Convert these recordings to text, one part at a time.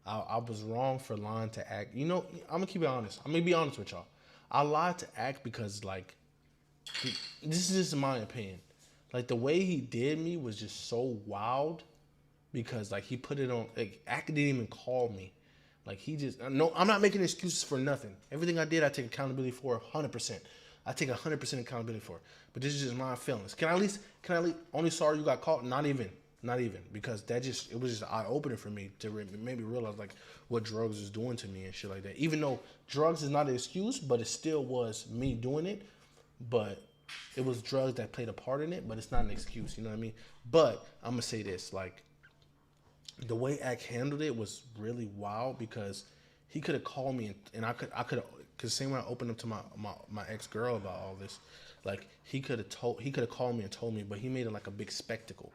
I was wrong for lying to act. You know, I'm gonna keep it honest. I'm gonna be honest with y'all. I lied to act because like this is just my opinion. Like the way he did me was just so wild because like he put it on. Like act didn't even call me. Like he just no. I'm not making excuses for nothing. Everything I did, I take accountability for 100%. I take 100% accountability for. But this is just my feelings. Can I at least? Only sorry you got caught. Not even because it was just eye opening for me to maybe realize like what drugs is doing to me and shit like that. Even though drugs is not an excuse, but it still was me doing it. But it was drugs that played a part in it, but it's not an excuse. You know what I mean? But I'm gonna say this, like the way Ack handled it was really wild because he could have called me and I could because same when I opened up to my ex girl about all this, like he could have called me and told me, but he made it like a big spectacle.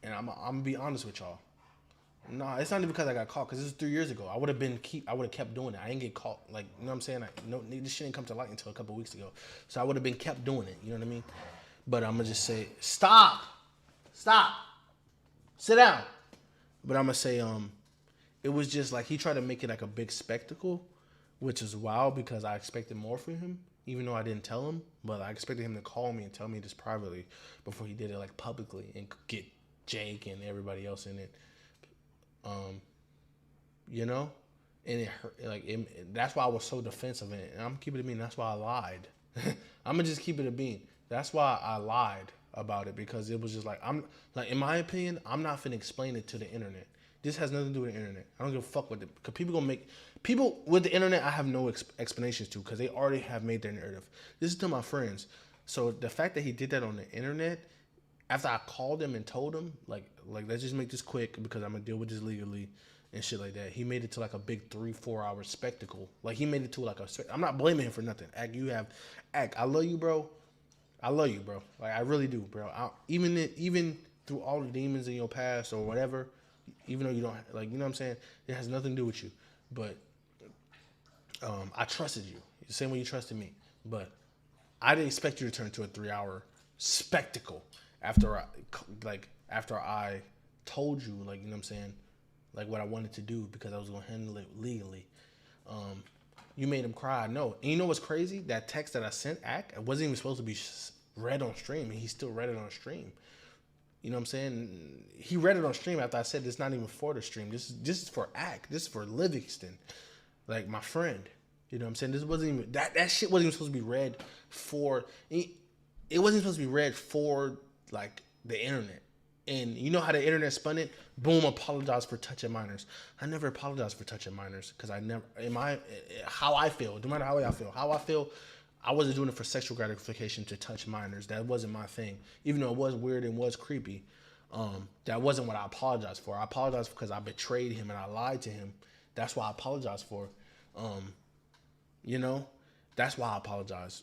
And I'm gonna be honest with y'all. No, it's not even because I got caught. Because this was 3 years ago. I would have kept doing it. I ain't get caught. Like you know what I'm saying? This shit didn't come to light until a couple weeks ago. So I would have been kept doing it. You know what I mean? But I'm gonna just say, stop, sit down. But I'm gonna say, it was just like he tried to make it like a big spectacle, which is wild because I expected more from him. Even though I didn't tell him, but I expected him to call me and tell me this privately before he did it like publicly and get Jake and everybody else in it. You know, and it hurt. That's why I was so defensive in it. And I'm keeping it a bean. That's why I lied. I'm gonna just keep it a bean. That's why I lied about it because it was just like I'm like in my opinion, I'm not finna explain it to the internet. This has nothing to do with the internet. I don't give a fuck with it because people with the internet. I have no explanations to because they already have made their narrative. This is to my friends. So the fact that he did that on the internet. After I called him and told him, like let's just make this quick because I'm gonna deal with this legally and shit like that. He made it to like a big 3-4 hour spectacle. Like he made it to like I'm not blaming him for nothing. Ack, I love you, bro. I love you, bro. Like I really do, bro. Even through all the demons in your past or whatever, even though you don't like, you know what I'm saying, it has nothing to do with you. But I trusted you the same way you trusted me. But I didn't expect you to turn to a 3-hour spectacle. After I told you, like, you know what I'm saying, like what I wanted to do because I was going to handle it legally. You made him cry. No. And you know what's crazy? That text that I sent Ack, it wasn't even supposed to be read on stream, and he still read it on stream. You know what I'm saying? He read it on stream after I said it's not even for the stream. This is for Ack. This is for Livingston, like my friend. You know what I'm saying? This wasn't even that shit wasn't even supposed to be read for. It wasn't supposed to be read for like the internet. And you know how the internet spun it? Boom, apologize for touching minors. I never apologized for touching minors because how I feel, no matter how I feel, I wasn't doing it for sexual gratification to touch minors. That wasn't my thing. Even though it was weird and was creepy, that wasn't what I apologized for. I apologized because I betrayed him and I lied to him. That's why I apologized for. You know, that's why I apologize.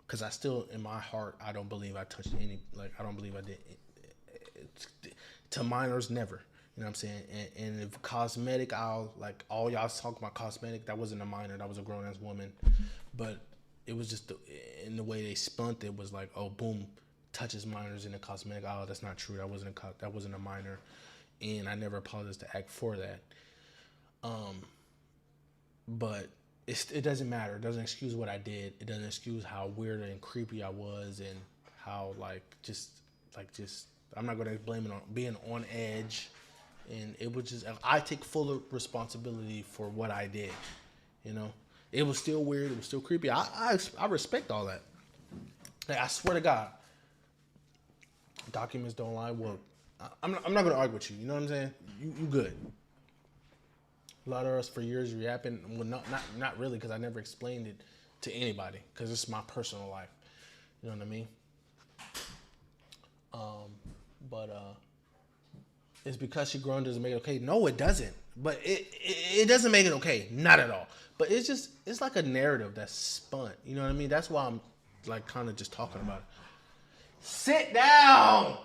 Because I still, in my heart, I don't believe I touched I don't believe I did. To minors, never. You know what I'm saying? And if cosmetic, all y'all talk about cosmetic, that wasn't a minor, that was a grown-ass woman. But it was just, in the way they spun it, was like, oh, boom, touches minors in the cosmetic. Oh, that's not true. That wasn't a minor. And I never apologized to Act for that. But it doesn't matter. It doesn't excuse what I did. It doesn't excuse how weird and creepy I was and how I'm not gonna blame it on being on edge. And it was just I take full responsibility for what I did. You know, it was still weird. It was still creepy. I respect all that. Like, I swear to God, documents don't lie. Well, I'm not gonna argue with you. You know what I'm saying? You good. A lot of us for years reapping. Well, not really, because I never explained it to anybody, because it's my personal life. You know what I mean? But it's because she grown doesn't make it okay. No, it doesn't. But it doesn't make it okay. Not at all. But it's like a narrative that's spun. You know what I mean? That's why I'm like kind of just talking about it. Sit down.